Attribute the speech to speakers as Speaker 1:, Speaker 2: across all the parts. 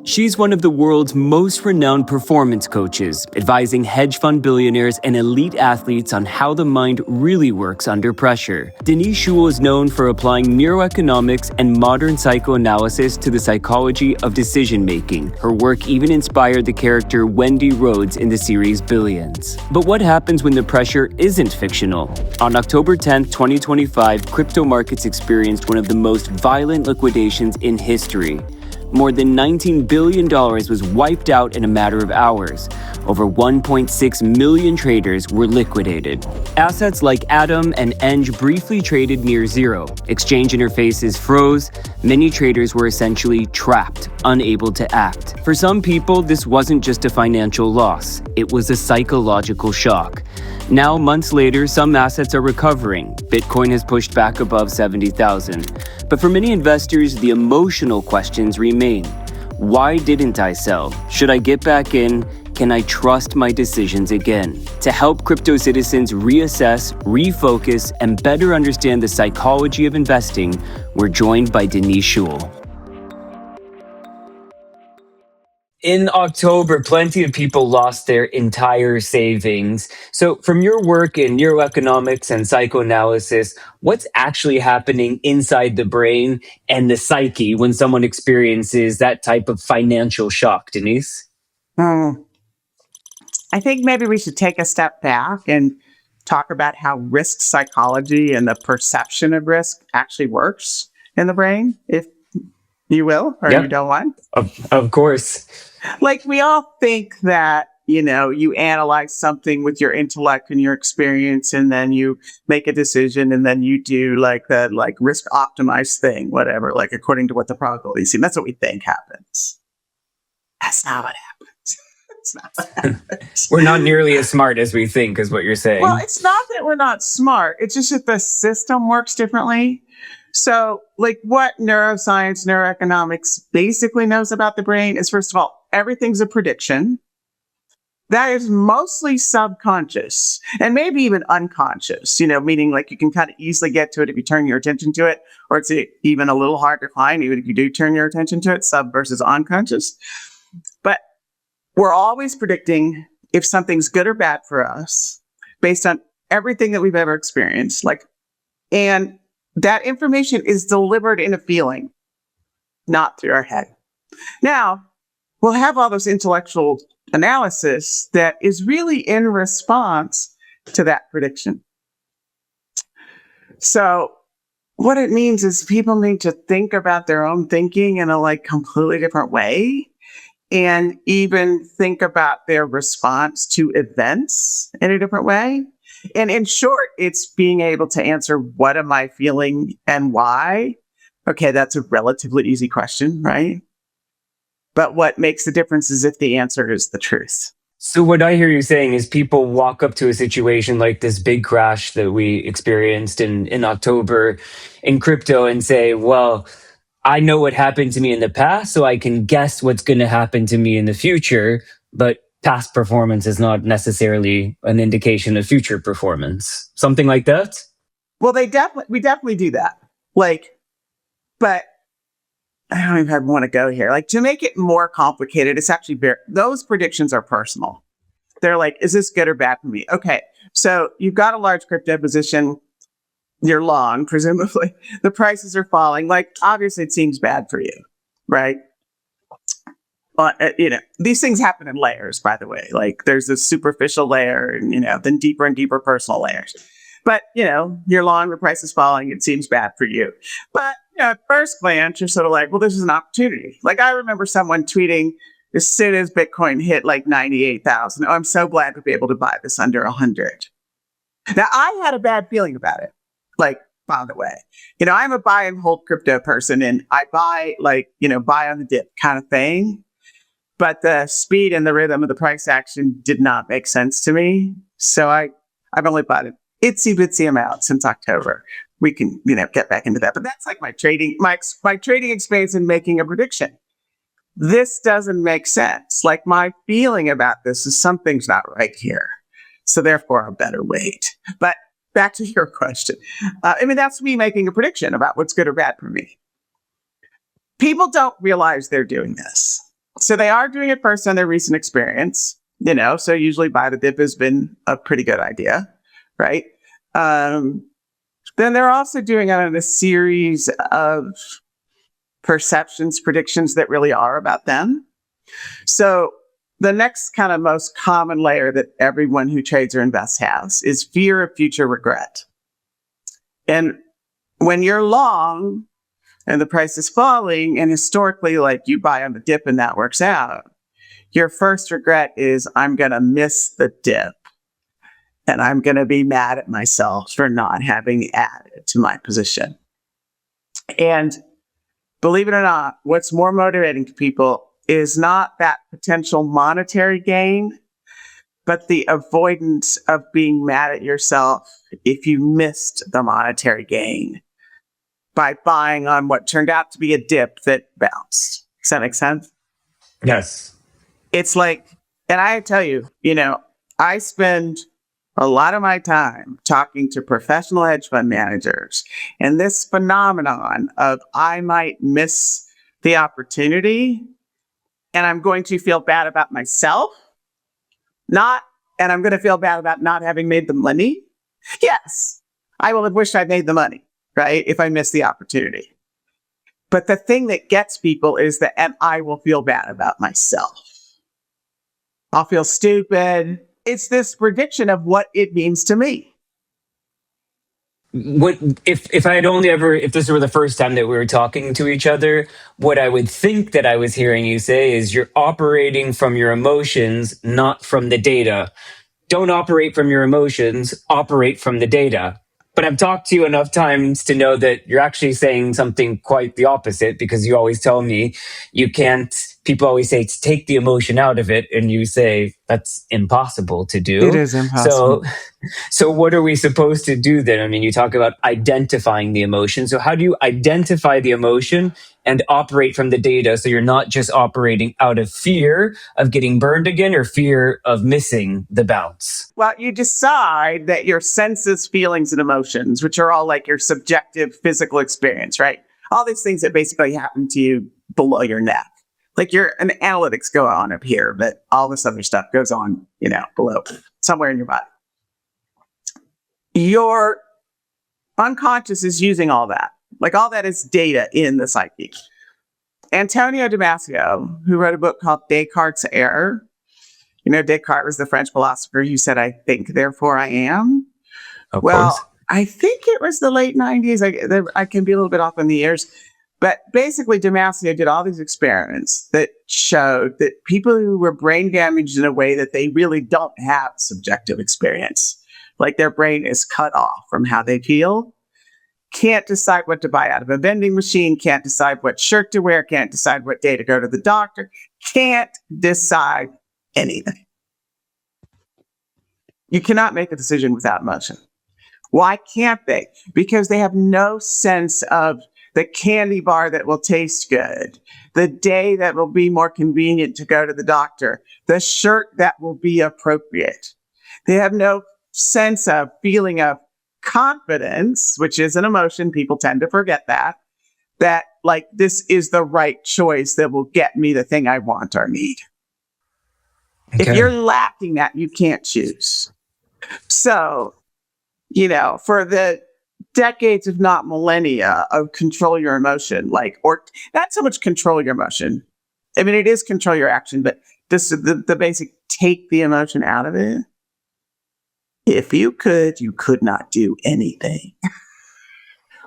Speaker 1: She's one of the world's most renowned performance coaches, advising hedge fund billionaires and elite athletes on how the mind really works under pressure. Denise Shull is known for applying neuroeconomics and modern psychoanalysis to the psychology of decision-making. Her work even inspired the character Wendy Rhodes in the series Billions. But what happens when the pressure isn't fictional? On October 10, 2025, crypto markets experienced one of the most violent liquidations in history. More than $19 billion was wiped out in a matter of hours. Over 1.6 million traders were liquidated. Assets like Atom and Eng briefly traded near zero. Exchange interfaces froze. Many traders were essentially trapped, unable to act. For some people, this wasn't just a financial loss. It was a psychological shock. Now, months later, some assets are recovering. Bitcoin has pushed back above 70,000. But for many investors, the emotional questions remain. Why didn't I sell? Should I get back in? Can I trust my decisions again? To help crypto citizens reassess, refocus, and better understand the psychology of investing, we're joined by Denise Shull. In October, plenty of people lost their entire savings. So from your work in neuroeconomics and psychoanalysis, what's actually happening inside the brain and the psyche when someone experiences that type of financial shock, Denise?
Speaker 2: I think maybe we should take a step back and talk about how risk psychology and the perception of risk actually works in the brain, if you will, or
Speaker 1: Yep.
Speaker 2: you don't want.
Speaker 1: Of course.
Speaker 2: Like we all think that, you analyze something with your intellect and your experience, and then you make a decision, and then you do the risk optimized thing, whatever, like according to what the probability seem. That's what we think happens. That's not what happens. It's not what happens.
Speaker 1: We're not nearly as smart as we think, is what you're saying.
Speaker 2: Well, it's not that we're not smart. It's just that the system works differently. So, what neuroscience, neuroeconomics basically knows about the brain is, first of all, everything's a prediction. That is mostly subconscious and maybe even unconscious, meaning you can kind of easily get to it if you turn your attention to it, or it's even a little hard to find, even if you do turn your attention to it, sub versus unconscious. But we're always predicting if something's good or bad for us based on everything that we've ever experienced. And that information is delivered in a feeling, not through our head. Now, we'll have all this intellectual analysis that is really in response to that prediction. So what it means is people need to think about their own thinking in a completely different way, and even think about their response to events in a different way. And in short, it's being able to answer, what am I feeling and why? Okay, that's a relatively easy question, right? But what makes the difference is if the answer is the truth.
Speaker 1: So what I hear you saying is people walk up to a situation like this big crash that we experienced in October in crypto and say, well, I know what happened to me in the past, so I can guess what's going to happen to me in the future. But past performance is not necessarily an indication of future performance. Something like that?
Speaker 2: Well, we definitely do that. But I don't even want to go here. To make it more complicated, it's actually those predictions are personal. They're is this good or bad for me? Okay, so you've got a large crypto position. You're long, presumably. The prices are falling. Obviously, it seems bad for you, right? But, these things happen in layers, by the way. There's this superficial layer and, then deeper and deeper personal layers. But, you're long, the price is falling, it seems bad for you. But, at first glance, you're sort of well, this is an opportunity. I remember someone tweeting, as soon as Bitcoin hit 98,000, oh, I'm so glad to be able to buy this under 100. Now, I had a bad feeling about it. By the way, I'm a buy and hold crypto person, and I buy, buy on the dip kind of thing. But the speed and the rhythm of the price action did not make sense to me. So I've only bought an itsy bitsy amount since October. We can, get back into that. But that's my trading experience in making a prediction. This doesn't make sense. My feeling about this is something's not right here. So therefore, I better wait. But back to your question. That's me making a prediction about what's good or bad for me. People don't realize they're doing this. So they are doing it first on their recent experience, so usually buy the dip has been a pretty good idea, right? Then they're also doing it on a series of perceptions, predictions that really are about them. So the next kind of most common layer that everyone who trades or invests has is fear of future regret. And when you're long and the price is falling, and historically, like you buy on the dip and that works out, your first regret is, I'm going to miss the dip. And I'm going to be mad at myself for not having added to my position. And believe it or not, what's more motivating to people is not that potential monetary gain, but the avoidance of being mad at yourself if you missed the monetary gain by buying on what turned out to be a dip that bounced. Does that make sense?
Speaker 1: Yes.
Speaker 2: It's like, and I tell you, I spend a lot of my time talking to professional hedge fund managers, and this phenomenon of I might miss the opportunity and I'm going to feel bad about myself, and I'm going to feel bad about not having made the money. Yes, I will have wished I'd made the money, right? If I missed the opportunity. But the thing that gets people is that, and I will feel bad about myself. I'll feel stupid. It's this prediction of what it means to me.
Speaker 1: What if I had only ever, if this were the first time that we were talking to each other, what I would think that I was hearing you say is you're operating from your emotions, not from the data. Don't operate from your emotions, operate from the data. But I've talked to you enough times to know that you're actually saying something quite the opposite, because you always tell me you can't, people always say, take the emotion out of it. And you say, that's impossible to do.
Speaker 2: It is impossible.
Speaker 1: So what are we supposed to do then? I mean, you talk about identifying the emotion. So how do you identify the emotion and operate from the data so you're not just operating out of fear of getting burned again or fear of missing the bounce?
Speaker 2: Well, you decide that your senses, feelings, and emotions, which are all like your subjective physical experience, right? All these things that basically happen to you below your neck. Like an analytics go on up here, but all this other stuff goes on, below, somewhere in your body. Your unconscious is using all that. Like all that is data in the psyche. Antonio Damasio, who wrote a book called Descartes' Error. Descartes was the French philosopher who said, I think, therefore I am.
Speaker 1: Of course.
Speaker 2: I think it was the late 90s. I can be a little bit off on the years. But basically, Damasio did all these experiments that showed that people who were brain damaged in a way that they really don't have subjective experience, like their brain is cut off from how they feel, can't decide what to buy out of a vending machine, can't decide what shirt to wear, can't decide what day to go to the doctor, can't decide anything. You cannot make a decision without emotion. Why can't they? Because they have no sense of the candy bar that will taste good, the day that will be more convenient to go to the doctor, the shirt that will be appropriate. They have no sense of feeling of confidence, which is an emotion. People tend to forget that like this is the right choice that will get me the thing I want or need. Okay. If you're lacking that, you can't choose. So, for the decades, if not millennia, of control your emotion, or not so much control your emotion. I mean, it is control your action, but just the basic take the emotion out of it. If you could not do anything.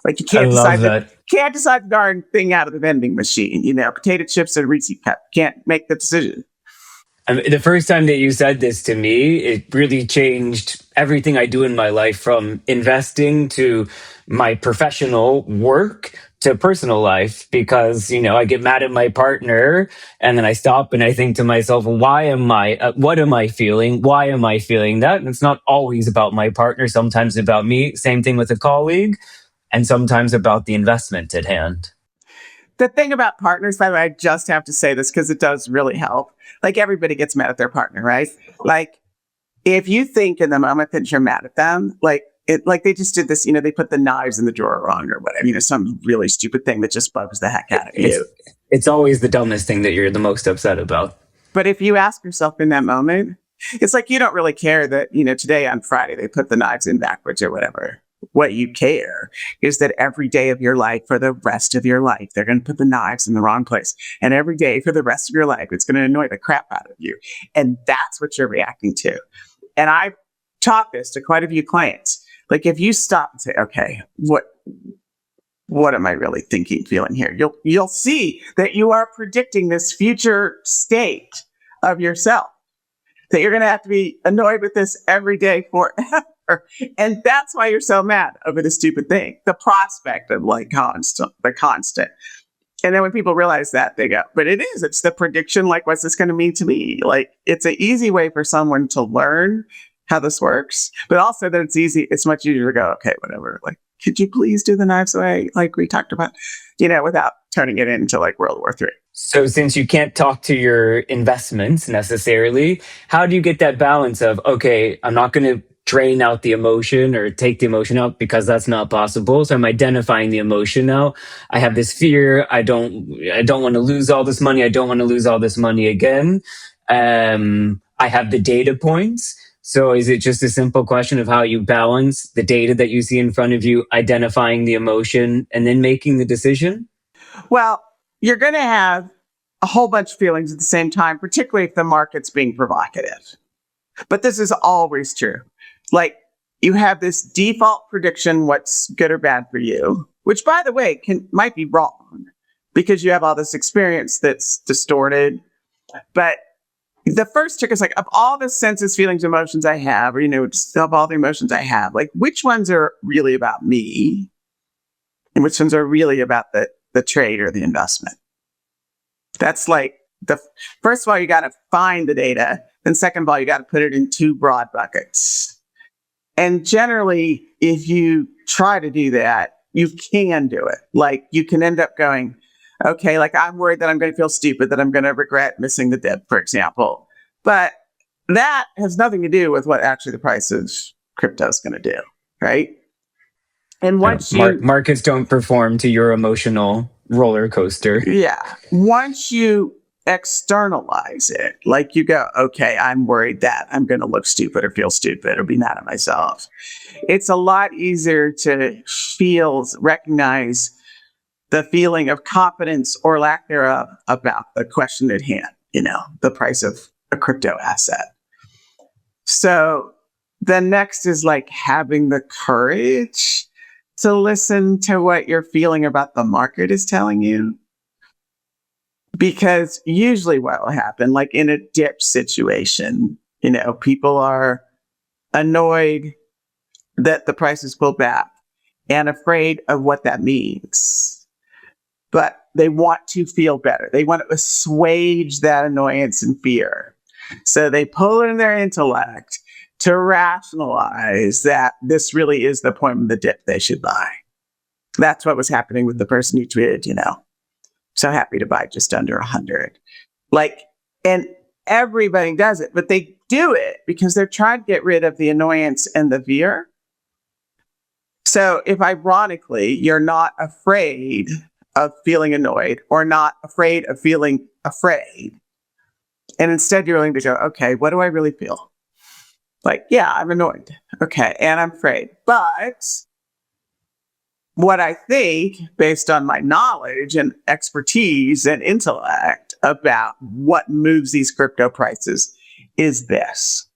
Speaker 2: Like you can't decide the darn thing out of the vending machine. Potato chips and Reese's cup. Can't make the decision.
Speaker 1: I mean, the first time that you said this to me, it really changed everything I do in my life, from investing to my professional work to personal life, because, I get mad at my partner and then I stop and I think to myself, what am I feeling? Why am I feeling that? And it's not always about my partner, sometimes about me. Same thing with a colleague, and sometimes about the investment at hand.
Speaker 2: The thing about partners, by the way, I just have to say this because it does really help. Like everybody gets mad at their partner, right? Like if you think in the moment that you're mad at them, like they just did this, they put the knives in the drawer wrong or whatever, some really stupid thing that just bugs the heck out of you.
Speaker 1: It's always the dumbest thing that you're the most upset about.
Speaker 2: But if you ask yourself in that moment, it's like you don't really care that, today on Friday they put the knives in backwards or whatever. What you care is that every day of your life, for the rest of your life, they're going to put the knives in the wrong place. And every day for the rest of your life, it's going to annoy the crap out of you. And that's what you're reacting to. And I've taught this to quite a few clients. Like if you stop and say, okay, what am I really thinking, feeling here? You'll see that you are predicting this future state of yourself, that you're going to have to be annoyed with this every day forever. And that's why you're so mad over the stupid thing, the prospect of the constant. And then when people realize that, they go, but it's the prediction. Like, what's this going to mean to me? Like, it's an easy way for someone to learn how this works, but also that it's much easier to go, okay, whatever. Like, could you please do the knives away? Like we talked about, without turning it into like World War III.
Speaker 1: So since you can't talk to your investments necessarily, how do you get that balance of, okay, I'm not going to drain out the emotion or take the emotion out because that's not possible. So I'm identifying the emotion now. I have this fear. I don't want to lose all this money. I don't want to lose all this money again. I have the data points. So is it just a simple question of how you balance the data that you see in front of you, identifying the emotion, and then making the decision?
Speaker 2: Well, you're going to have a whole bunch of feelings at the same time, particularly if the market's being provocative. But this is always true. Like you have this default prediction, what's good or bad for you, which by the way, might be wrong because you have all this experience that's distorted. But the first trick is like, of all the senses, feelings, emotions I have, or, just of all the emotions I have, like which ones are really about me and which ones are really about the trade or the investment? That's like first of all, you got to find the data. Then second of all, you got to put it in two broad buckets. And generally, if you try to do that, you can do it. Like you can end up going, okay, like I'm worried that I'm going to feel stupid, that I'm going to regret missing the dip, for example. But that has nothing to do with what actually the price of crypto is going to do, right? And once
Speaker 1: markets don't perform to your emotional roller coaster.
Speaker 2: Yeah. Once you externalize it, like you go, okay, I'm worried that I'm going to look stupid or feel stupid or be mad at myself. It's a lot easier to recognize the feeling of confidence or lack thereof about the question at hand, the price of a crypto asset. So the next is like having the courage to listen to what you're feeling about the market is telling you. Because usually what will happen, like in a dip situation, people are annoyed that the prices pulled back and afraid of what that means. But they want to feel better. They want to assuage that annoyance and fear. So they pull in their intellect to rationalize that this really is the point of the dip they should buy. That's what was happening with the person who tweeted, so happy to buy just under 100. And everybody does it, but they do it because they're trying to get rid of the annoyance and the fear. So if ironically, you're not afraid of feeling annoyed or not afraid of feeling afraid, and instead you're willing to go, okay, what do I really feel? Like, yeah, I'm annoyed. Okay, and I'm afraid. But what I think, based on my knowledge and expertise and intellect about what moves these crypto prices, is this.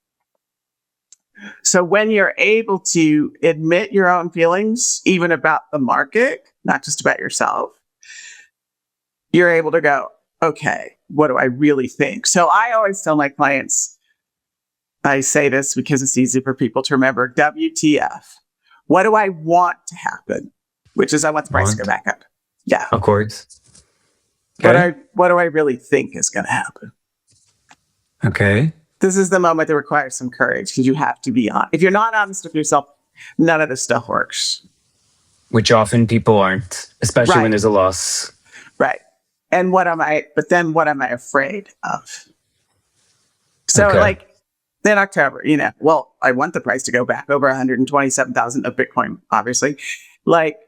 Speaker 2: So when you're able to admit your own feelings, even about the market, not just about yourself, you're able to go, okay, what do I really think? So I always tell my clients, I say this because it's easy for people to remember, WTF. What do I want to happen? Which is I want the price to go back up. Yeah.
Speaker 1: Of course. Okay.
Speaker 2: What do I really think is going to happen?
Speaker 1: Okay.
Speaker 2: This is the moment that requires some courage because you have to be honest. If you're not honest with yourself, none of this stuff works.
Speaker 1: Which often people aren't, especially when there's a loss.
Speaker 2: Right. And what am I afraid of? So like in October, I want the price to go back over 127,000 of Bitcoin, obviously. Like,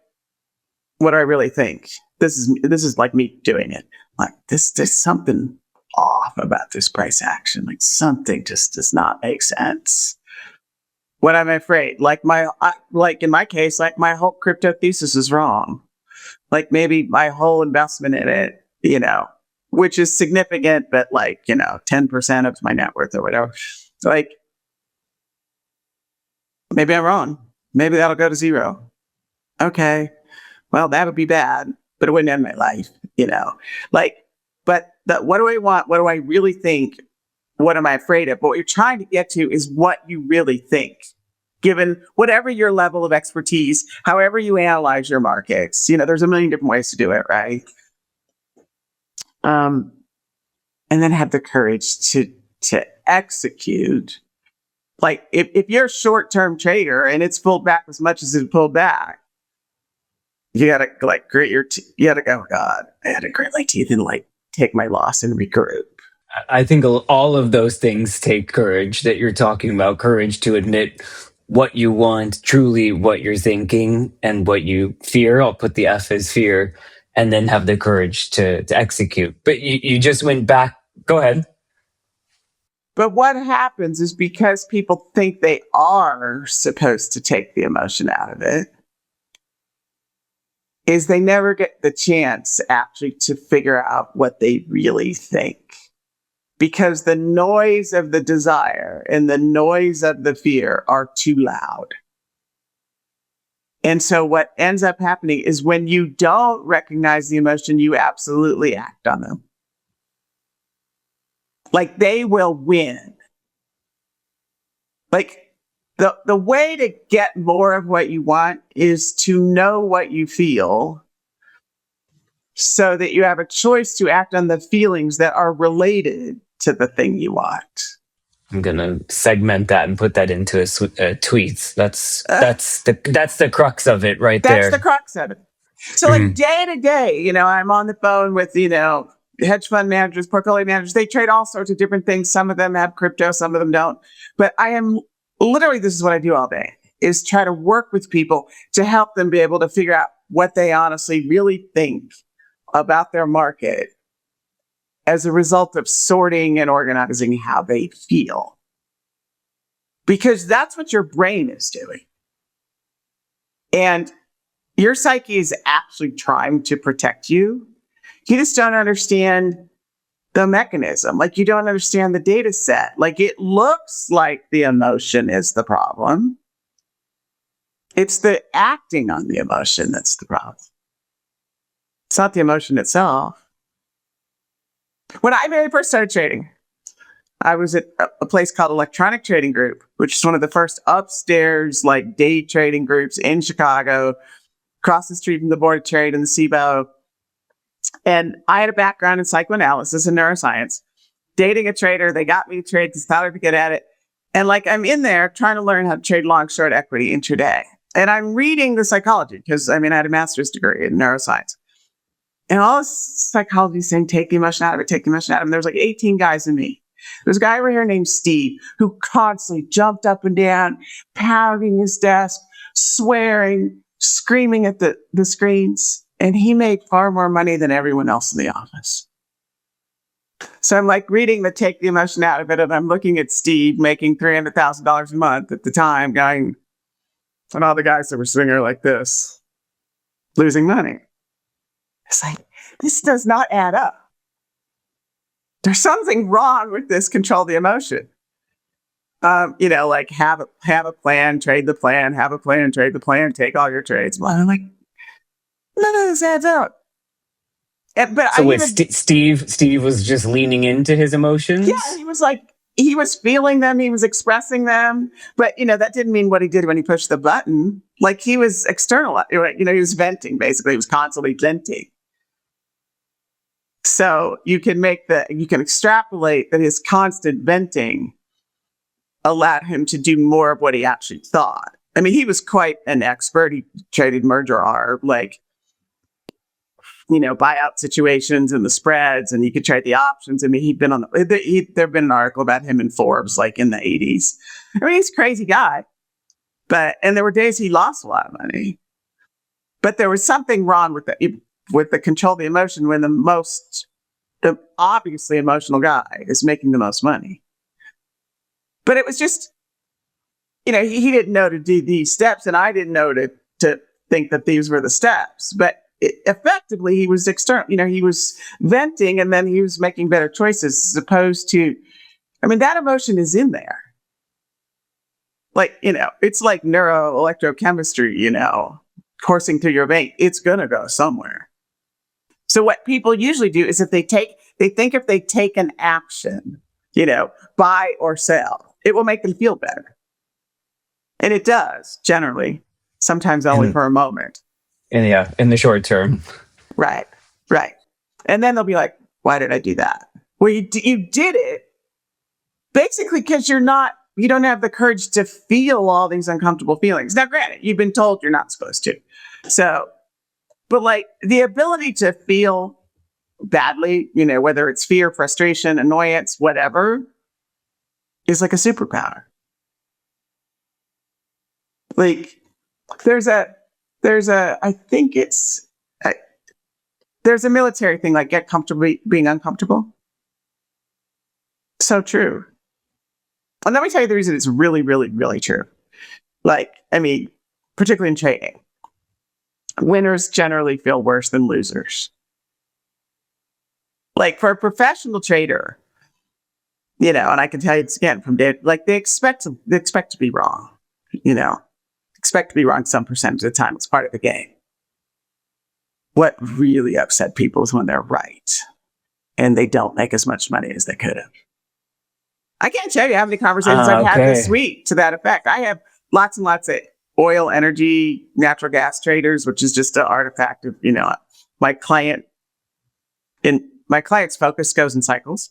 Speaker 2: what do I really think? This is like me doing it. like there's something off about this price action. Like something just does not make sense. When I'm afraid, like in my case, like my whole crypto thesis is wrong. Like maybe my whole investment in it, which is significant, but 10% of my net worth or whatever. Like maybe I'm wrong. Maybe that'll go to zero. Okay. Well, that would be bad, but it wouldn't end my life, what do I want? What do I really think? What am I afraid of? But what you're trying to get to is what you really think, given whatever your level of expertise, however you analyze your markets. There's a million different ways to do it, right? And then have the courage to execute. Like if you're a short-term trader and it's pulled back as much as it pulled back, you gotta grit your you gotta go, oh God, I had to grit my teeth and take my loss and regroup.
Speaker 1: I think all of those things take courage that you're talking about, courage to admit what you want, truly what you're thinking, and what you fear. I'll put the F as fear, and then have the courage to execute. But you just went back. Go ahead.
Speaker 2: But what happens is because people think they are supposed to take the emotion out of it, is they never get the chance actually to figure out what they really think. Because the noise of the desire and the noise of the fear are too loud. And so what ends up happening is when you don't recognize the emotion, you absolutely act on them. Like they will win. Like the way to get more of what you want is to know what you feel so that you have a choice to act on the feelings that are related to the thing you want.
Speaker 1: I'm gonna segment that and put that into a tweet. That's the crux of it, right there.
Speaker 2: That's the crux of it. So, day to day, I'm on the phone with hedge fund managers, portfolio managers. They trade all sorts of different things. Some of them have crypto, some of them don't. But I am literally, this is what I do all day: is try to work with people to help them be able to figure out what they honestly really think about their market as a result of sorting and organizing how they feel. Because that's what your brain is doing. And your psyche is actually trying to protect you. You just don't understand the mechanism. Like you don't understand the data set. Like it looks like the emotion is the problem. It's the acting on the emotion that's the problem. It's not the emotion itself. When I very first started trading, I was at a place called Electronic Trading Group, which is one of the first upstairs day trading groups in Chicago, across the street from the Board of Trade and the SIBO. And I had a background in psychoanalysis and neuroscience. Dating a trader, they got me to trade because I thought I'd be good at it. And I'm in there trying to learn how to trade long, short equity intraday. And I'm reading the psychology because I had a master's degree in neuroscience. And all this psychology is saying, take the emotion out of it, take the emotion out of it. And there's 18 guys in me. There's a guy over here named Steve who constantly jumped up and down, pounding his desk, swearing, screaming at the screens. And he made far more money than everyone else in the office. So I'm reading the take the emotion out of it. And I'm looking at Steve making $300,000 a month at the time, going, and all the guys that were sitting there like this, losing money. It's this does not add up. There's something wrong with this control the emotion. Have a plan, trade the plan, have a plan, trade the plan, take all your trades. Well, I'm none of this adds up. But
Speaker 1: so Steve was just leaning into his emotions?
Speaker 2: Yeah, he was feeling them, he was expressing them. But, that didn't mean what he did when he pushed the button. He was external, he was venting, basically. He was constantly venting. So you can extrapolate that his constant venting allowed him to do more of what he actually thought. He was quite an expert. He traded merger arb, buyout situations and the spreads, and he could trade the options. He'd been there'd been an article about him in Forbes, in the 80s. He's a crazy guy. And there were days he lost a lot of money. But there was something wrong with the control of the emotion when the most the obviously emotional guy is making the most money. But it was just, he didn't know to do these steps, and I didn't know to think that these were the steps. But effectively, he was external. He was venting, and then he was making better choices as opposed to, that emotion is in there. Like, it's like neuroelectrochemistry, coursing through your vein. It's going to go somewhere. So what people usually do is they think if they take an action, buy or sell, it will make them feel better. And it does, generally, sometimes only for a moment.
Speaker 3: And in the short term.
Speaker 2: Right. And then they'll be like, why did I do that? Well, you did it basically because you don't have the courage to feel all these uncomfortable feelings. Now, granted, you've been told you're not supposed to. So, but like the ability to feel badly, whether it's fear, frustration, annoyance, whatever, is like a superpower. Like there's a military thing, like get comfortable being uncomfortable. So true. And let me tell you the reason it's really, really, really true. Like, particularly in trading, winners generally feel worse than losers. Like for a professional trader, and I can tell you this again from Dave, like they expect to be wrong, expect to be wrong some percentage of the time. It's part of the game. What really upset people is when they're right and they don't make as much money as they could have. I can't tell you how many conversations I've had this week to that effect. I have lots and lots of oil, energy, natural gas traders, which is just an artifact of, my client's focus goes in cycles.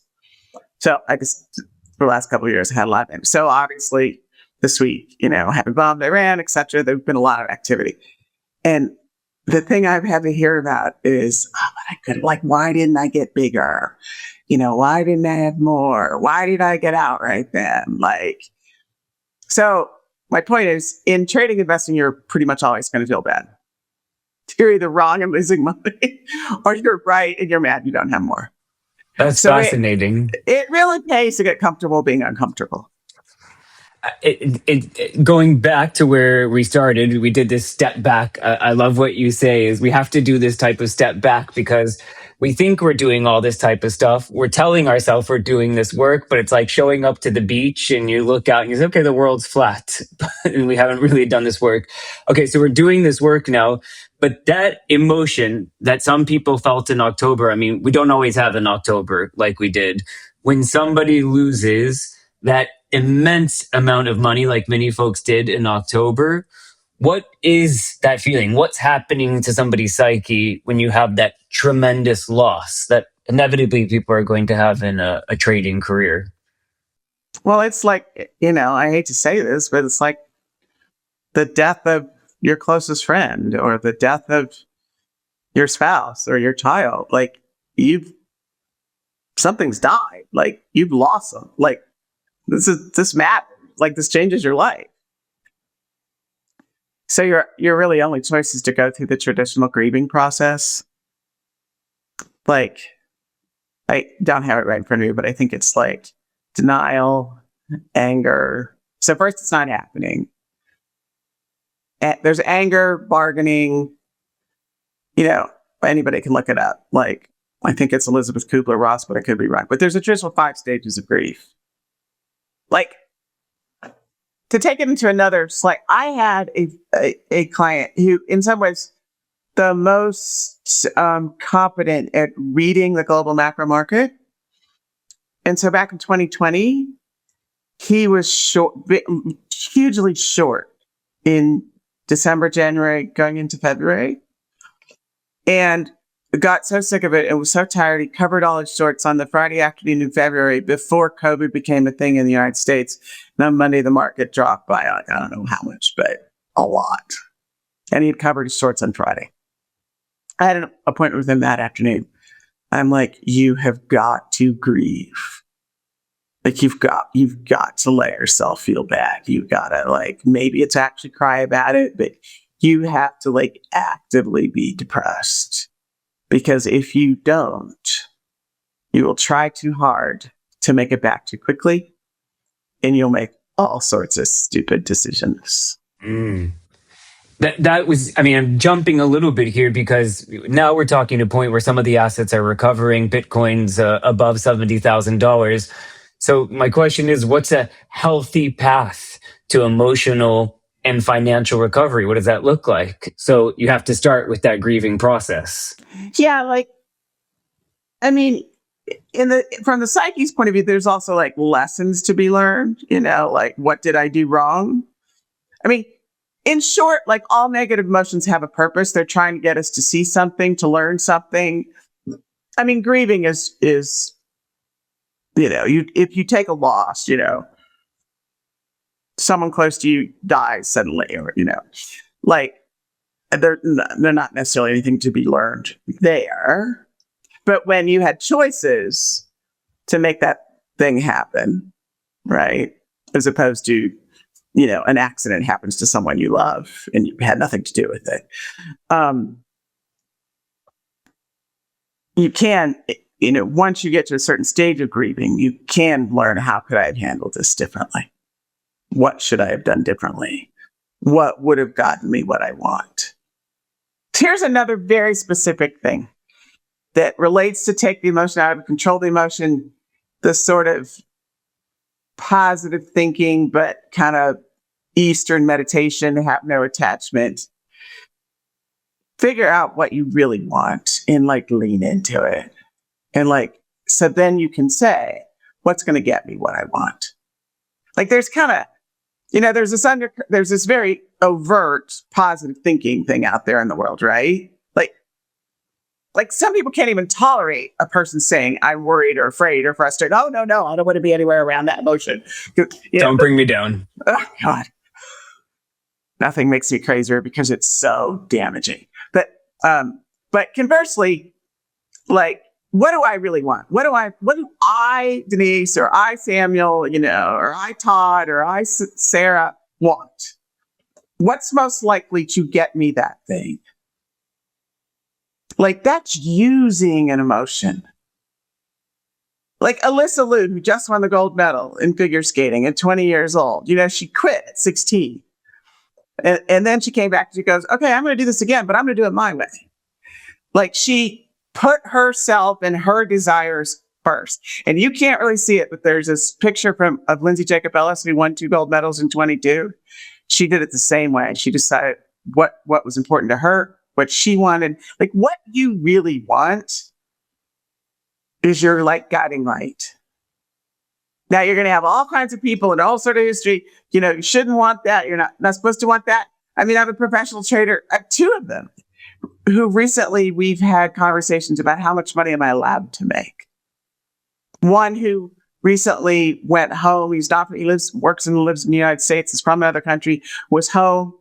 Speaker 2: So I guess for the last couple of years, I had a lot of them. So obviously this week, having bombed Iran, etc., there's been a lot of activity. And the thing I've had to hear about is, why didn't I get bigger? Why didn't I have more? Why did I get out right then? So my point is, in trading investing, you're pretty much always going to feel bad. You're either wrong and losing money, or you're right and you're mad you don't have more.
Speaker 3: That's fascinating.
Speaker 2: It really pays to get comfortable being uncomfortable.
Speaker 3: Going back to where we started, we did this step back. I love what you say is we have to do this type of step back because we think we're doing all this type of stuff. We're telling ourselves we're doing this work, but it's like showing up to the beach and you look out and you say, okay, the world's flat and we haven't really done this work. Okay, so we're doing this work now, but that emotion that some people felt in October, we don't always have in October like we did. When somebody loses that immense amount of money like many folks did in October, what is that feeling? What's happening to somebody's psyche when you have that tremendous loss that inevitably people are going to have in a trading career?
Speaker 2: Well, it's like, I hate to say this, but it's like the death of your closest friend or the death of your spouse or your child. Like something's died. Like you've lost them. Like this matters. Like this changes your life. So your really only choice is to go through the traditional grieving process. Like, I don't have it right in front of me, but I think it's like denial, anger. So first, it's not happening. There's anger, bargaining. Anybody can look it up. Like, I think it's Elizabeth Kubler-Ross, but I could be wrong. But there's a traditional 5 stages of grief. Like, to take it into another slight, I had a client who, in some ways, the most competent at reading the global macro market. And so back in 2020, he was hugely short in December, January, going into February. And got so sick of it and was so tired, he covered all his shorts on the Friday afternoon in February before COVID became a thing in the United States. And on Monday, the market dropped by, I don't know how much, but a lot. And he'd covered his shorts on Friday. I had an appointment with him that afternoon. I'm like, you have got to grieve. Like you've got to let yourself feel bad. You've got to maybe it's actually cry about it, but you have to actively be depressed. Because if you don't, You will try too hard to make it back too quickly, and you'll make all sorts of stupid decisions.
Speaker 3: That was, I mean, I'm jumping a little bit here because now we're talking to a point where some of the assets are recovering. Bitcoin's above $70,000. So my question is, what's a healthy path to emotional and financial recovery? What does that look like? So you have to start with that grieving process.
Speaker 2: Yeah, like, I mean, from the psyche's point of view, there's also like lessons to be learned, like what did I do wrong? I mean, in short, like all negative emotions have a purpose. They're trying to get us to see something, to learn something. I mean, grieving is if you take a loss, someone close to you dies suddenly, or like they're not necessarily anything to be learned there. But when you had choices to make that thing happen, right, as opposed to an accident happens to someone you love and you had nothing to do with it. You can, once you get to a certain stage of grieving, you can learn, how could I have handled this differently? What should I have done differently? What would have gotten me what I want? Here's another very specific thing that relates to take the emotion out of control the emotion, the sort of positive thinking, but kind of Eastern meditation, have no attachment. Figure out what you really want and like lean into it. And like, so then you can say, what's going to get me what I want? Like there's kind of, there's this very overt positive thinking thing out there in the world, right? Like some people can't even tolerate a person saying, I'm worried or afraid or frustrated. Oh, no, I don't want to be anywhere around that emotion.
Speaker 3: Don't bring me down.
Speaker 2: Oh, God. Nothing makes me crazier because it's so damaging. But conversely, like, what do I really want? What do I, Denise, or I, Samuel, or I, Todd, or I, Sarah, want? What's most likely to get me that thing? Like, that's using an emotion. Like Alyssa Liu, who just won the gold medal in figure skating at 20 years old. She quit at 16. And then she came back and she goes, okay, I'm going to do this again, but I'm going to do it my way. Like she put herself and her desires first. And you can't really see it, but there's this picture of Lindsay Jacobellis, who won 2 gold medals in 22. She did it the same way. She decided what was important to her, what she wanted. Like what you really want is your like guiding light. Now you're going to have all kinds of people in all sort of history. You shouldn't want that. You're not supposed to want that. I mean, I have a professional trader. I have 2 of them who recently we've had conversations about how much money am I allowed to make. One who recently went home. Works and lives in the United States. Is from another country. Was home,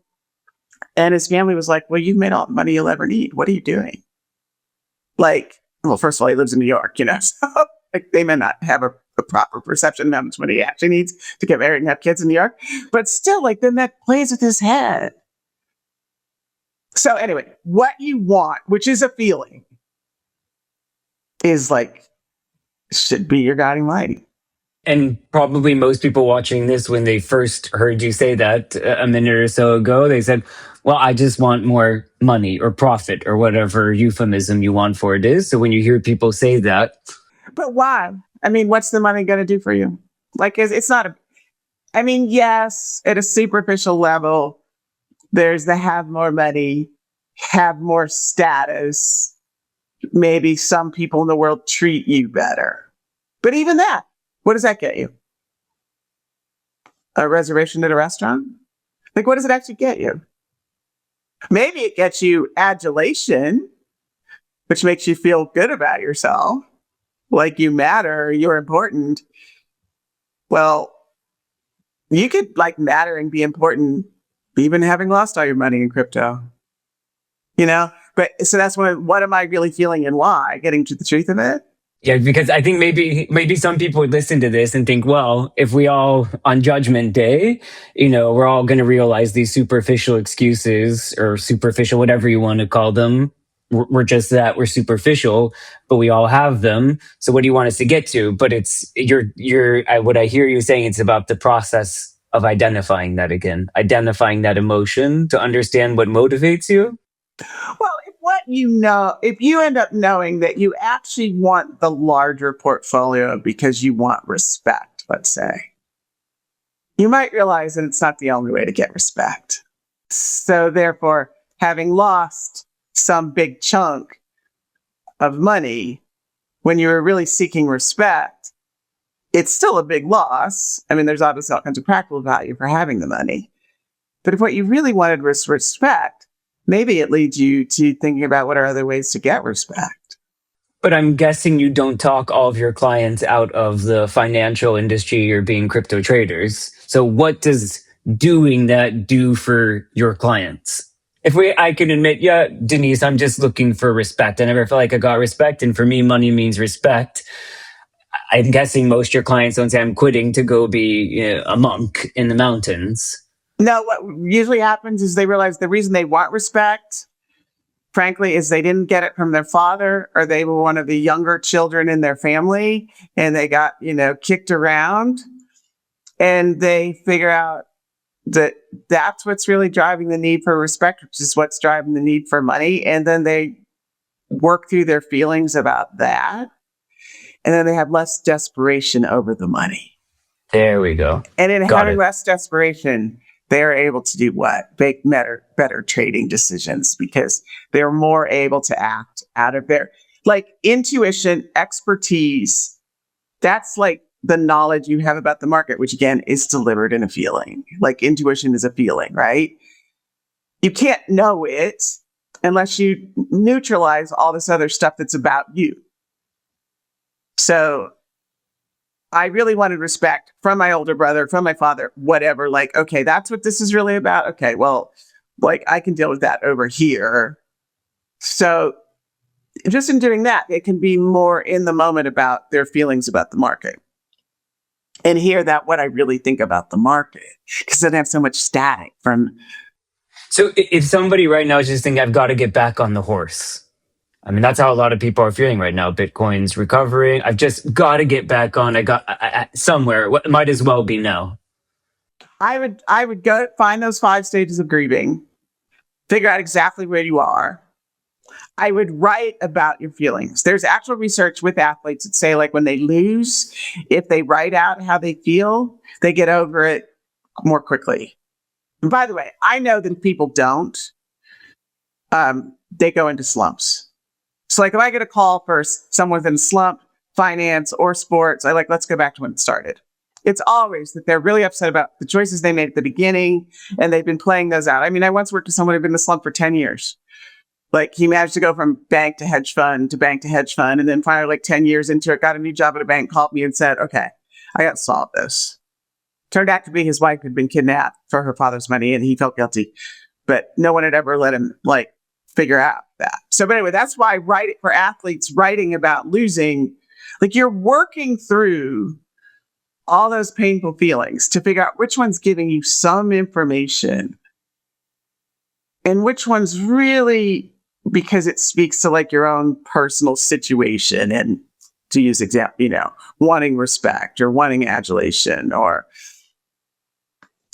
Speaker 2: and his family was like, "Well, you've made all the money you'll ever need. What are you doing?" Like, well, first of all, he lives in New York. So like they may not have a proper perception of how much money he actually needs to get married and have kids in New York. But still, like, then that plays with his head. So anyway, what you want, which is a feeling, is like, should be your guiding light.
Speaker 3: And probably most people watching this, when they first heard you say that a minute or so ago, they said, well, I just want more money or profit or whatever euphemism you want for it is. So when you hear people say that.
Speaker 2: But why? I mean, what's the money going to do for you? Like, it's not yes, at a superficial level, there's the have more money, have more status. Maybe some people in the world treat you better. But even that, what does that get you? A reservation at a restaurant? Like, what does it actually get you? Maybe it gets you adulation, which makes you feel good about yourself. Like you matter, you're important. Well, you could like matter and be important even having lost all your money in crypto. But so that's what am I really feeling and why? Getting to the truth of it?
Speaker 3: Yeah, because I think maybe some people would listen to this and think, well, if we all on Judgment Day, we're all going to realize these superficial excuses or superficial, whatever you want to call them. we're just that, we're superficial, but we all have them. So what do you want us to get to? But it's what I hear you saying, it's about the process of identifying that again, identifying that emotion to understand what motivates you.
Speaker 2: Well, if you end up knowing that you actually want the larger portfolio because you want respect, let's say, you might realize that it's not the only way to get respect. So therefore, having lost some big chunk of money when you were really seeking respect, it's still a big loss. I mean, there's obviously all kinds of practical value for having the money. But if what you really wanted was respect, maybe it leads you to thinking about what are other ways to get respect.
Speaker 3: But I'm guessing you don't talk all of your clients out of the financial industry or being crypto traders. So what does doing that do for your clients? I can admit, yeah, Denise, I'm just looking for respect. I never felt like I got respect. And for me, money means respect. I'm guessing most of your clients don't say I'm quitting to go be a monk in the mountains.
Speaker 2: No, what usually happens is they realize the reason they want respect, frankly, is they didn't get it from their father, or they were one of the younger children in their family and they got, kicked around, and they figure out that that's what's really driving the need for respect, which is what's driving the need for money. And then they work through their feelings about that. And then they have less desperation over the money.
Speaker 3: There we go.
Speaker 2: And in
Speaker 3: Got
Speaker 2: having
Speaker 3: it.
Speaker 2: less desperation, they're able to do what? Make better trading decisions because they're more able to act out of their intuition, expertise. That's like the knowledge you have about the market, which again is delivered in a feeling. Like intuition is a feeling, right? You can't know it unless you neutralize all this other stuff that's about you. So I really wanted respect from my older brother, from my father, whatever. Okay, that's what this is really about. Okay, well, I can deal with that over here. So just in doing that, it can be more in the moment about their feelings about the market. And hear that what I really think about the market, because I don't have so much static from.
Speaker 3: So if somebody right now is just thinking, I've got to get back on the horse. I mean, that's how a lot of people are feeling right now. Bitcoin's recovering. I've just got to get back on. Somewhere. Might as well be now.
Speaker 2: I would go find those 5 stages of grieving, figure out exactly where you are. I would write about your feelings. There's actual research with athletes that say, when they lose, if they write out how they feel, they get over it more quickly. And by the way, I know that if people don't, they go into slumps. So if I get a call for someone in a slump, finance or sports, let's go back to when it started. It's always that they're really upset about the choices they made at the beginning, and they've been playing those out. I mean, I once worked with someone who'd been in a slump for 10 years. He managed to go from bank to hedge fund to bank to hedge fund. And then finally, 10 years into it, got a new job at a bank, called me and said, okay, I got to solve this. Turned out to be his wife had been kidnapped for her father's money, and he felt guilty. But no one had ever let him figure out that. So but anyway, that's why for athletes, writing about losing, you're working through all those painful feelings to figure out which one's giving you some information and which one's really because it speaks to your own personal situation, and to use example, wanting respect or wanting adulation or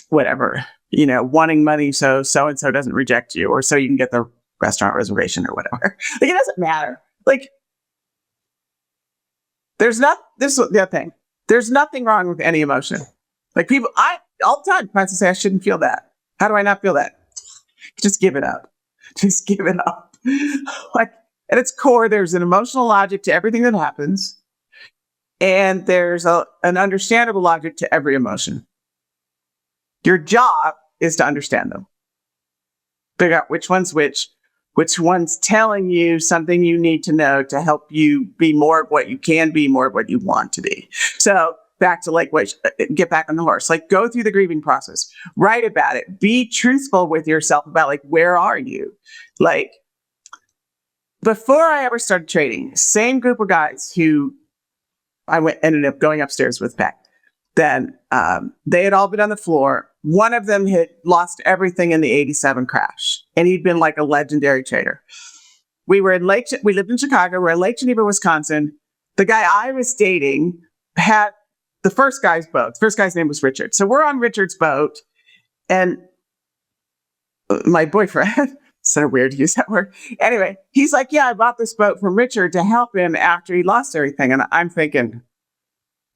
Speaker 2: whatever, wanting money so-and-so doesn't reject you, or so you can get the restaurant reservation or whatever. It doesn't matter. There's the other thing. There's nothing wrong with any emotion. People, all the time, clients say, I shouldn't feel that. How do I not feel that? Just give it up. Just give it up. At its core, there's an emotional logic to everything that happens. And there's an understandable logic to every emotion. Your job is to understand them. Figure out which one's which one's telling you something you need to know to help you be more of what you can be, more of what you want to be. So back to get back on the horse, go through the grieving process, write about it, be truthful with yourself about where are you? Before I ever started trading, same group of guys who ended up going upstairs with back. Then they had all been on the floor. One of them had lost everything in the 87 crash, and he'd been a legendary trader. we lived in Chicago. We're in Lake Geneva, Wisconsin. The guy I was dating had the first guy's boat. The first guy's name was Richard. So we're on Richard's boat, and my boyfriend, so weird to use that word. Anyway, he's like, yeah, I bought this boat from Richard to help him after he lost everything. And I'm thinking,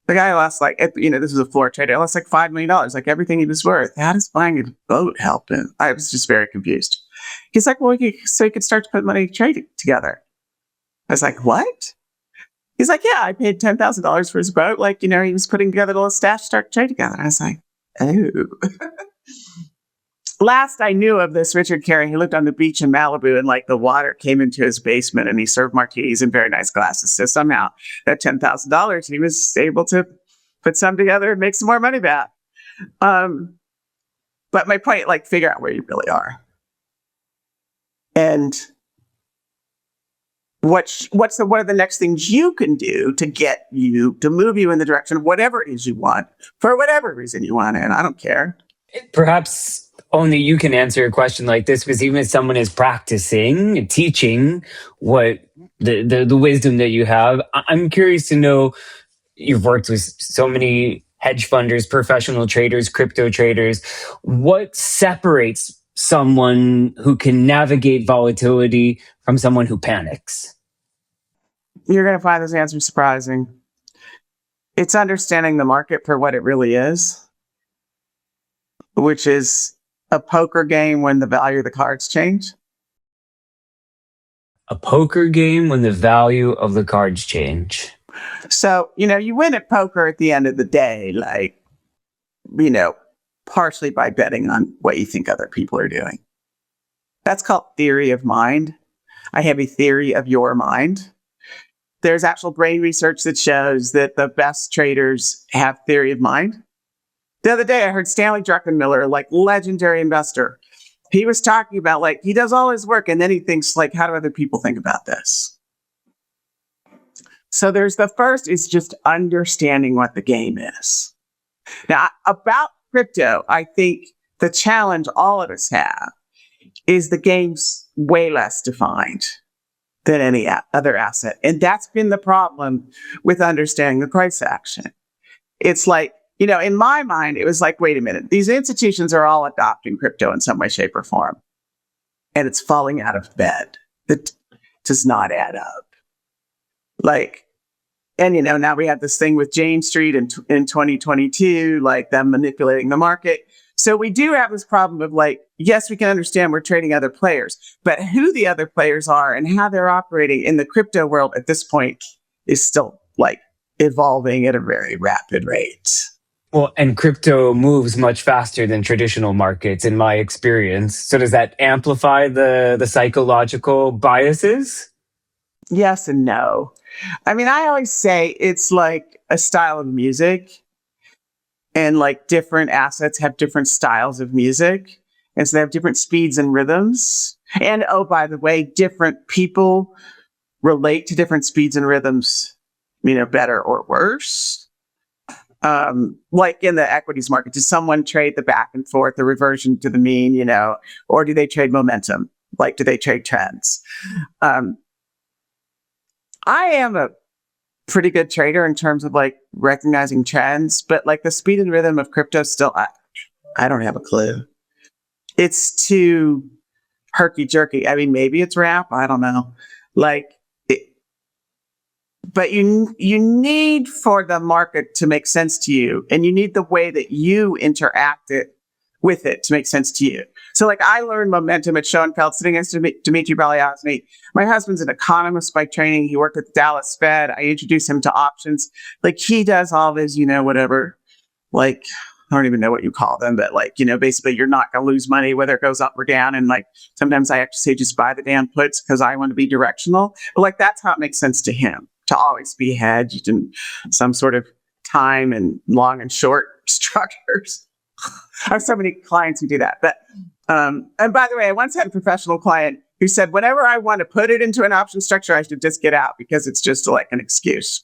Speaker 2: the guy lost this is a floor trader. He lost like $5 million, like everything he was worth. How does buying a boat help him? I was just very confused. He's like, well, so you could start to put money trading together. I was like, what? He's like, yeah, I paid $10,000 for his boat. Like, he was putting together a little stash to start to trade together. And I was like, oh. Last I knew of this Richard Carey, he lived on the beach in Malibu, and like the water came into his basement, and he served martinis in very nice glasses. So somehow that $10,000, he was able to put some together and make some more money back. But my point, like, figure out where you really are. And what are the next things you can do to move you in the direction of whatever it is you want, for whatever reason you want it. And I don't care.
Speaker 3: Perhaps only you can answer a question like this, because even if someone is practicing, teaching what the wisdom that you have, I'm curious to know, you've worked with so many hedge funders, professional traders, crypto traders. What separates someone who can navigate volatility from someone who panics?
Speaker 2: You're going to find this answer surprising. It's understanding the market for what it really is, which is a poker game when the value of the cards change.
Speaker 3: A poker game when the value of the cards change.
Speaker 2: So, you win at poker at the end of the day, like, partially by betting on what you think other people are doing. That's called theory of mind. I have a theory of your mind. There's actual brain research that shows that the best traders have theory of mind. The other day, I heard Stanley Druckenmiller, like legendary investor. He was talking about, like, he does all his work and then he thinks, like, how do other people think about this? So there's the first is just understanding what the game is. Now, about crypto, I think the challenge all of us have is the game's way less defined than any other asset. And that's been the problem with understanding the price action. It's like, in my mind, it was like, wait a minute, these institutions are all adopting crypto in some way, shape, or form. And it's falling out of bed. That does not add up. And now we have this thing with Jane Street in 2022, like them manipulating the market. So we do have this problem of like, yes, we can understand we're trading other players, but who the other players are and how they're operating in the crypto world at this point is still like evolving at a very rapid rate.
Speaker 3: Well, and crypto moves much faster than traditional markets, in my experience. So does that amplify the psychological biases?
Speaker 2: Yes and no. I mean, I always say it's like a style of music, and like different assets have different styles of music. And so they have different speeds and rhythms. And oh, by the way, different people relate to different speeds and rhythms, better or worse. Like in the equities market, does someone trade the back and forth, the reversion to the mean, or do they trade momentum? Like, do they trade trends? I am a pretty good trader in terms of like recognizing trends, but like the speed and rhythm of crypto still, I don't have a clue. It's too herky-jerky. I mean, maybe it's rap. I don't know. But you need for the market to make sense to you, and you need the way that you interact with it to make sense to you. So like I learned momentum at Schoenfeld sitting next to Dimitri Baliazny. My husband's an economist by training. He worked at the Dallas Fed. I introduced him to options. Like he does all this, whatever, like, I don't even know what you call them, but like, basically you're not going to lose money whether it goes up or down. And like, sometimes I have to say, just buy the damn puts because I want to be directional. But like, that's how it makes sense to him to always be hedged in some sort of time and long and short structures. I have so many clients who do that. But, and by the way, I once had a professional client who said, whenever I want to put it into an option structure, I should just get out because it's just like an excuse.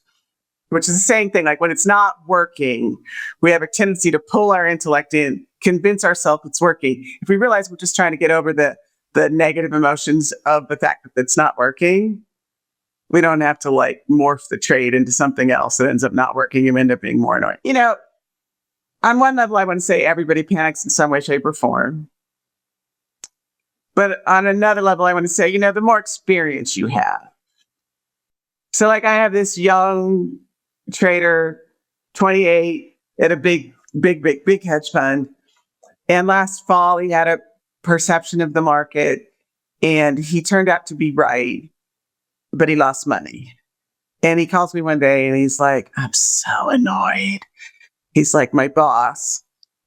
Speaker 2: Which is the same thing. Like when it's not working, we have a tendency to pull our intellect in, convince ourselves it's working. If we realize we're just trying to get over the the negative emotions of the fact that it's not working, we don't have to like morph the trade into something else that ends up not working and end up being more annoying. You know, on one level, I want to say everybody panics in some way, shape, or form. But on another level, I want to say, you know, the more experience you have. So like I have this young trader, 28, at a big hedge fund. And last fall, he had a perception of the market and he turned out to be right, but he lost money. And he calls me one day and he's like, I'm so annoyed. He's like, my boss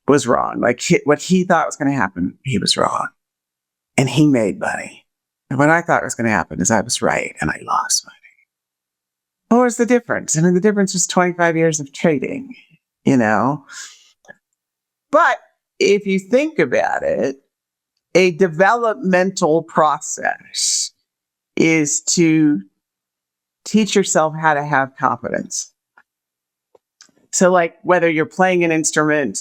Speaker 2: was wrong. Like what he thought was going to happen, he was wrong. And he made money. And what I thought was going to happen is I was right and I lost money. What was the difference? I mean, the difference was 25 years of trading, you know? But if you think about it, a developmental process is to teach yourself how to have confidence. So like whether you're playing an instrument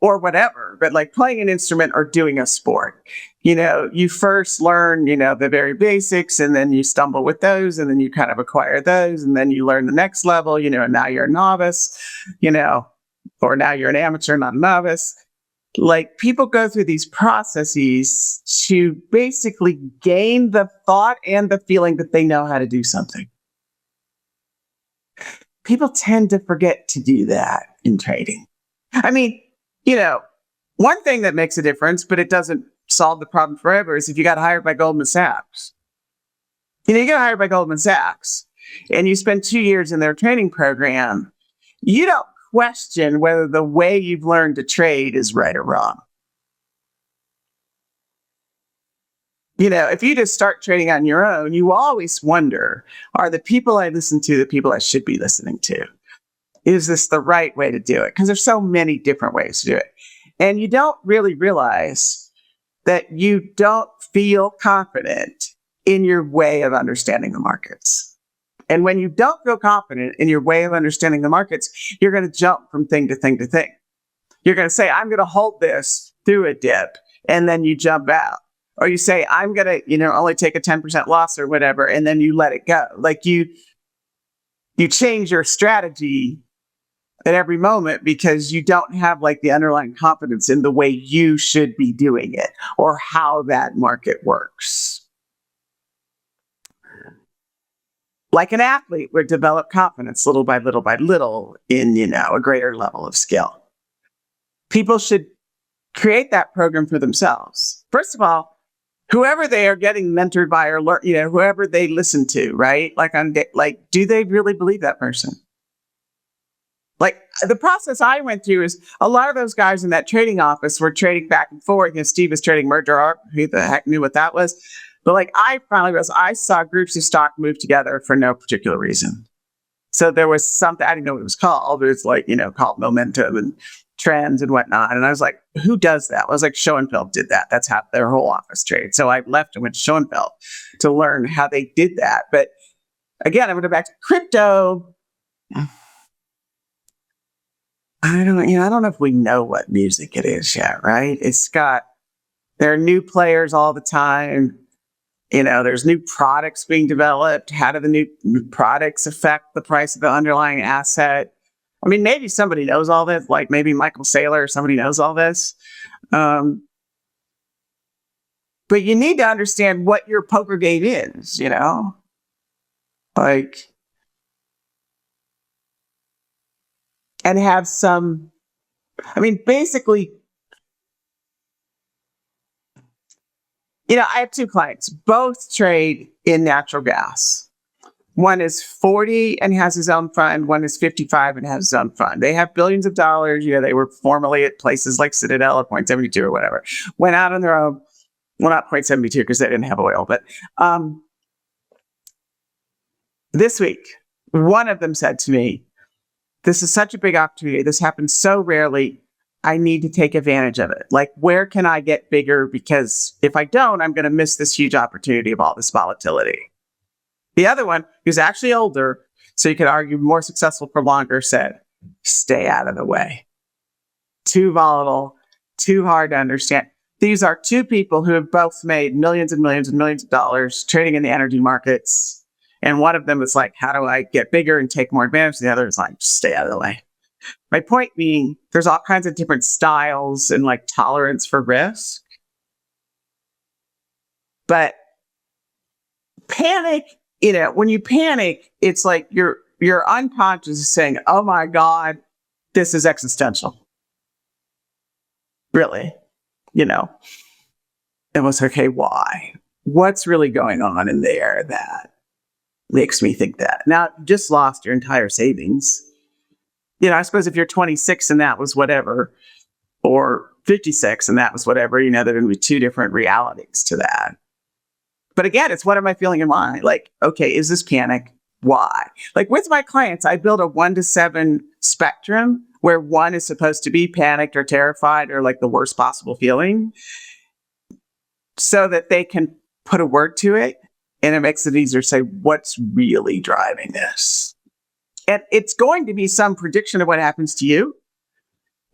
Speaker 2: or whatever, but like playing an instrument or doing a sport, you know, you first learn, you know, the very basics and then you stumble with those and then you kind of acquire those and then you learn the next level, you know, and now you're a novice, you know, or now you're an amateur, not a novice. Like people go through these processes to basically gain the thought and the feeling that they know how to do something. People tend to forget to do that in trading. I mean, you know, one thing that makes a difference, but it doesn't solve the problem forever, is if you got hired by Goldman Sachs. You know, you get hired by Goldman Sachs and you spend 2 years in their training program, you don't question whether the way you've learned to trade is right or wrong. You know, if you just start trading on your own, you always wonder, are the people I listen to the people I should be listening to? Is this the right way to do it? Because there's so many different ways to do it. And you don't really realize that you don't feel confident in your way of understanding the markets. And when you don't feel confident in your way of understanding the markets, you're going to jump from thing to thing to thing. You're going to say, I'm going to hold this through a dip, and then you jump out. Or you say, I'm going to, you know, only take a 10% loss or whatever, and then you let it go. Like you change your strategy at every moment because you don't have like the underlying confidence in the way you should be doing it or how that market works. Like an athlete would develop confidence little by little in, you know, a greater level of skill. People should create that program for themselves. First of all, whoever they are getting mentored by or learn, you know, whoever they listen to, right? Like do they really believe that person? Like the process I went through is a lot of those guys in that trading office were trading back and forth. You know, Steve was trading merger arb. Who the heck knew what that was? But like I saw groups of stock move together for no particular reason. So there was something, I didn't know what it was called, but it's like, you know, called momentum and trends and whatnot. And I was like, who does that? I was like, Schoenfeld did that. That's how their whole office trades. So I left and went to Schoenfeld to learn how they did that. But again, I'm going to go back to crypto. I don't know if we know what music it is yet, right? There are new players all the time. You know, there's new products being developed. How do the new products affect the price of the underlying asset? I mean, maybe somebody knows all this, like maybe Michael Saylor or somebody knows all this. But you need to understand what your poker game is, you know? Like, and have some, I mean, basically, you know, I have 2 clients, both trade in natural gas. One is 40 and has his own fund. One is 55 and has his own fund. They have billions of dollars. You know, they were formerly at places like Citadel at 0.72 or whatever. Went out on their own. Well, not 0.72 because they didn't have oil. But this week, one of them said to me, this is such a big opportunity. This happens so rarely. I need to take advantage of it. Like, where can I get bigger? Because if I don't, I'm going to miss this huge opportunity of all this volatility. The other one, who's actually older, so you could argue more successful for longer, said, stay out of the way. Too volatile, too hard to understand. These are two people who have both made millions and millions and millions of dollars trading in the energy markets. And one of them is like, how do I get bigger and take more advantage? The other is like, just stay out of the way. My point being, there's all kinds of different styles and like tolerance for risk. But panic, when you panic, it's like your unconscious is saying, oh my God, this is existential. Really, it was okay. Why? What's really going on in there that makes me think that? Now, you just lost your entire savings. I suppose if you're 26 and that was whatever, or 56 and that was whatever, there are going to be two different realities to that. But again, it's what am I feeling in mind? Like, okay, is this panic? Why? Like with my clients, I build a 1 to 7 spectrum where 1 is supposed to be panicked or terrified or like the worst possible feeling so that they can put a word to it. And it makes it easier to say, what's really driving this? And it's going to be some prediction of what happens to you.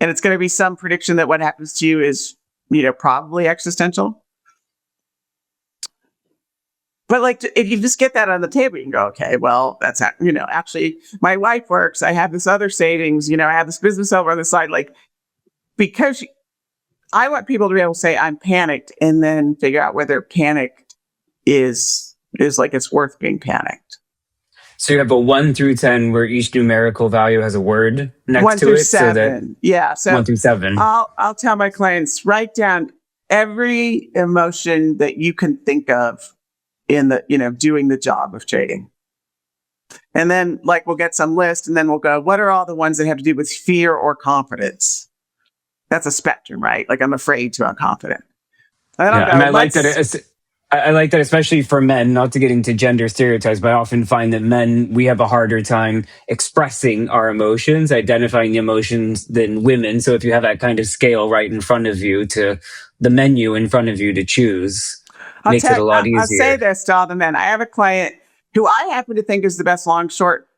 Speaker 2: And it's going to be some prediction that what happens to you is, probably existential. But like, if you just get that on the table, you can go, okay, well, that's, actually my wife works. I have this other savings, I have this business over on the side, like, because I want people to be able to say, I'm panicked, and then figure out whether panicked is like, it's worth being panicked.
Speaker 3: So you have a 1 through 10 where each numerical value has a word next
Speaker 2: 1
Speaker 3: to
Speaker 2: through
Speaker 3: it.
Speaker 2: 7. So
Speaker 3: 1 through 7.
Speaker 2: I'll tell my clients, write down every emotion that you can think of in the, doing the job of trading. And then like, we'll get some list and then we'll go, what are all the ones that have to do with fear or confidence? That's a spectrum, right? Like, I'm afraid to, I'm confident. I don't know.
Speaker 3: I like that. I like that, especially for men, not to get into gender stereotypes, but I often find that men, we have a harder time expressing our emotions, identifying the emotions than women. So if you have that kind of scale right in front of you, to the menu in front of you to choose, makes it a lot easier.
Speaker 2: I'll say this to all the men. I have a client who I happen to think is the best long-short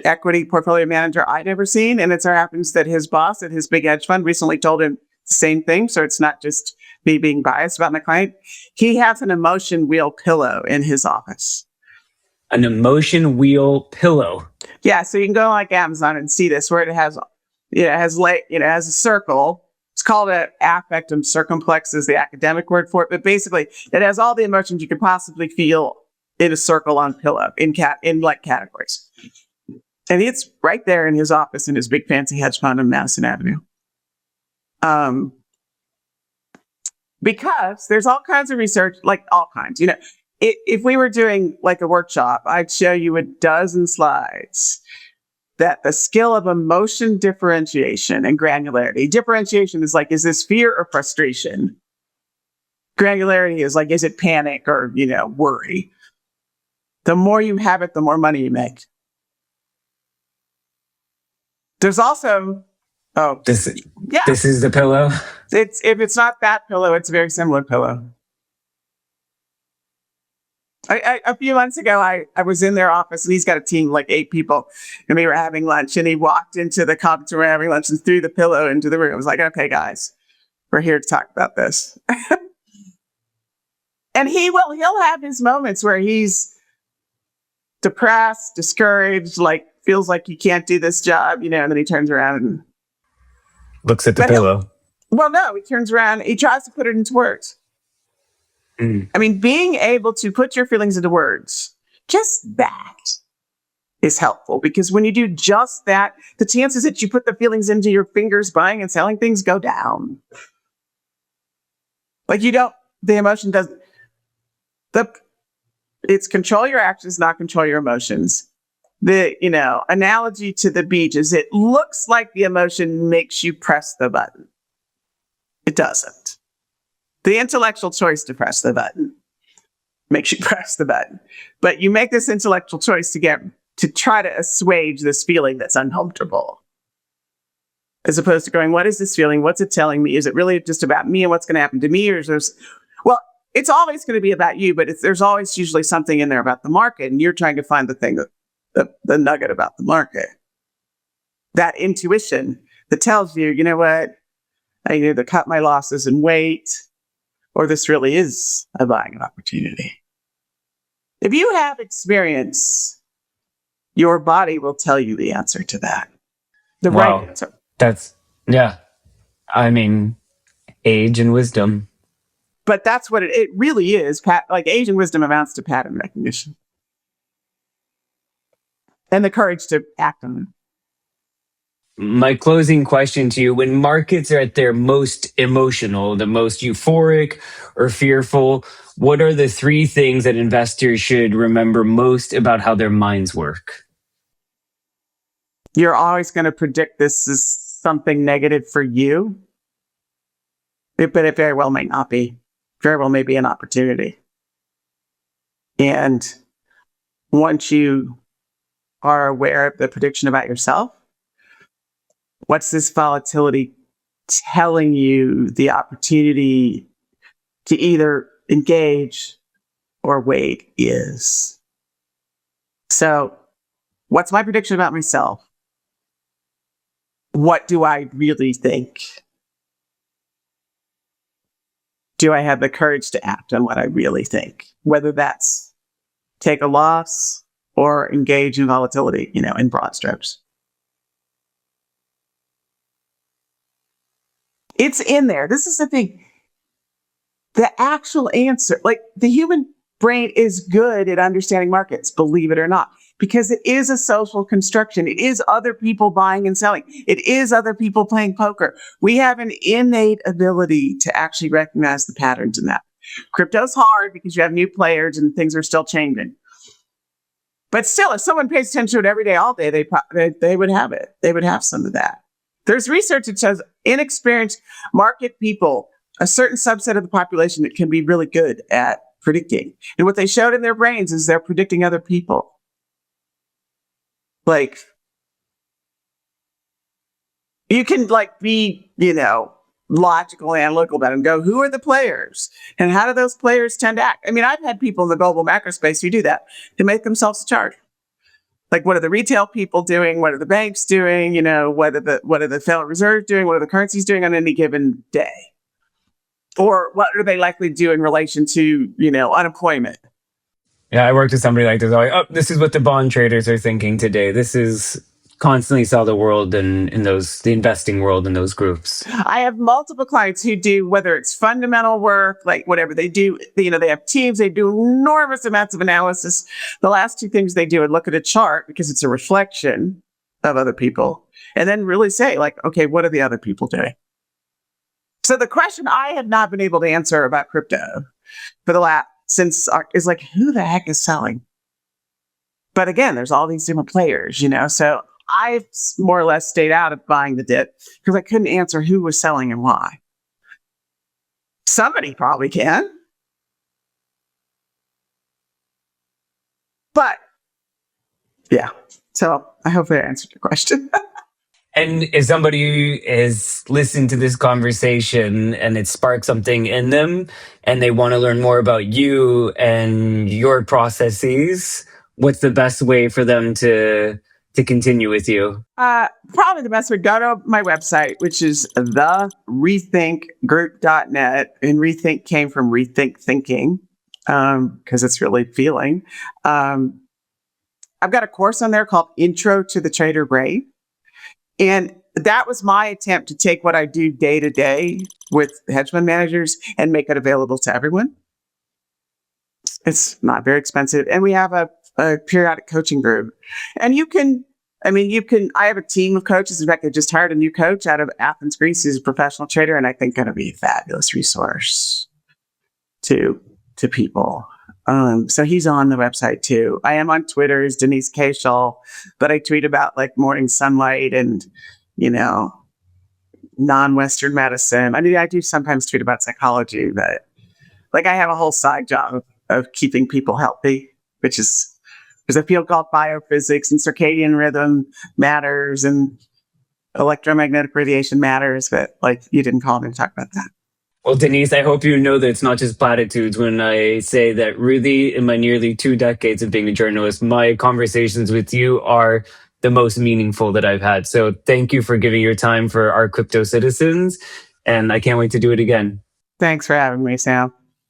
Speaker 2: equity portfolio manager I'd ever seen. And it so happens that his boss at his big hedge fund recently told him the same thing. So it's not just me being biased about my client. He has an emotion wheel pillow in his office.
Speaker 3: An emotion wheel pillow.
Speaker 2: Yeah. So you can go like Amazon and see this, where it has a circle. It's called an affectum circumflex is the academic word for it. But basically it has all the emotions you could possibly feel in a circle on pillow in like categories. And it's right there in his office in his big fancy hedge fund on Madison Avenue. Because there's all kinds of research, like all kinds, if we were doing like a workshop, I'd show you a dozen slides that the skill of emotion differentiation and granularity. Differentiation is like, is this fear or frustration? Granularity is like, is it panic or, worry? The more you have it, the more money you make. There's also,
Speaker 3: This is the pillow.
Speaker 2: If it's not that pillow, it's a very similar pillow. A few months ago, I was in their office, and he's got a team like 8 people, and we were having lunch, and he walked into the conference room having lunch and threw the pillow into the room. I was like, okay, guys, we're here to talk about this. And he'll have his moments where he's depressed, discouraged, like feels like he can't do this job, and then he turns around and
Speaker 3: looks at the pillow.
Speaker 2: Well, no, he turns around, he tries to put it into words. I mean, being able to put your feelings into words, just that is helpful, because when you do just that, the chances that you put the feelings into your fingers buying and selling things go down. Like the emotion doesn't, it's control your actions, not control your emotions. The, analogy to the beach is it looks like the emotion makes you press the button. It doesn't. The intellectual choice to press the button makes you press the button. But you make this intellectual choice to try to assuage this feeling that's uncomfortable. As opposed to going, what is this feeling? What's it telling me? Is it really just about me and what's going to happen to me? Or is there's, well, it's always going to be about you, but there's always usually something in there about the market, and you're trying to find the thing the nugget about the market. That intuition that tells you, you know what? I need to cut my losses and wait. or this really is a buying opportunity. If you have experience, your body will tell you the answer to that. The right answer.
Speaker 3: That's, yeah. I mean, age and wisdom.
Speaker 2: But that's what it really is. Like age and wisdom amounts to pattern recognition. And the courage to act on it.
Speaker 3: My closing question to you, when markets are at their most emotional, the most euphoric or fearful, what are the three things that investors should remember most about how their minds work?
Speaker 2: You're always going to predict this is something negative for you, but it very well might not be. Very well may be an opportunity. And once you are aware of the prediction about yourself, what's this volatility telling you the opportunity to either engage or wait is? So, what's my prediction about myself? What do I really think? Do I have the courage to act on what I really think? Whether that's take a loss or engage in volatility, in broad strokes. It's in there. This is the thing. The actual answer, like the human brain is good at understanding markets, believe it or not, because it is a social construction. It is other people buying and selling. It is other people playing poker. We have an innate ability to actually recognize the patterns in that. Crypto's hard because you have new players and things are still changing. But still, if someone pays attention to it every day, all day, they would have it. They would have some of that. There's research that shows inexperienced market people, a certain subset of the population that can be really good at predicting. And what they showed in their brains is they're predicting other people. Like, you can be, logical, analytical about it and go, who are the players? And how do those players tend to act? I mean, I've had people in the global macro space who do that to make themselves a chart. Like, what are the retail people doing? What are the banks doing? What are the Federal Reserve doing? What are the currencies doing on any given day? Or what are they likely to do in relation to, unemployment?
Speaker 3: Yeah, I worked with somebody like this. Like, this is what the bond traders are thinking today. This is constantly saw the world in the investing world in those groups.
Speaker 2: I have multiple clients who do, whether it's fundamental work, like whatever they do, they have teams, they do enormous amounts of analysis. The last two things they do is look at a chart because it's a reflection of other people and then really say okay, what are the other people doing? So the question I have not been able to answer about crypto for the last, since is who the heck is selling? But again, there's all these different players, so I've more or less stayed out of buying the dip because I couldn't answer who was selling and why. Somebody probably can. But yeah, so I hope that answered your question.
Speaker 3: And if somebody has listened to this conversation and it sparked something in them and they want to learn more about you and your processes, what's the best way for them to continue with you?
Speaker 2: Probably the best would go to my website, which is therethink.group.net. And rethink came from rethink thinking, because it's really feeling. I've got a course on there called Intro to the Trader Brain. And that was my attempt to take what I do day to day with hedge fund managers and make it available to everyone. It's not very expensive. And we have a periodic coaching group. And I have a team of coaches. In fact, I just hired a new coach out of Athens, Greece, who's a professional trader, and I think going to be a fabulous resource to people. So he's on the website too. I am on Twitter as Denise Shull, but I tweet about morning sunlight and, non-Western medicine. I mean, I do sometimes tweet about psychology, but I have a whole side job of keeping people healthy, which is, there's a field called biophysics, and circadian rhythm matters and electromagnetic radiation matters, but you didn't call me to talk about that.
Speaker 3: Well, Denise, I hope you know that it's not just platitudes when I say that really in my nearly 2 decades of being a journalist, my conversations with you are the most meaningful that I've had. So thank you for giving your time for our crypto citizens. And I can't wait to do it again.
Speaker 2: Thanks for having me, Sam.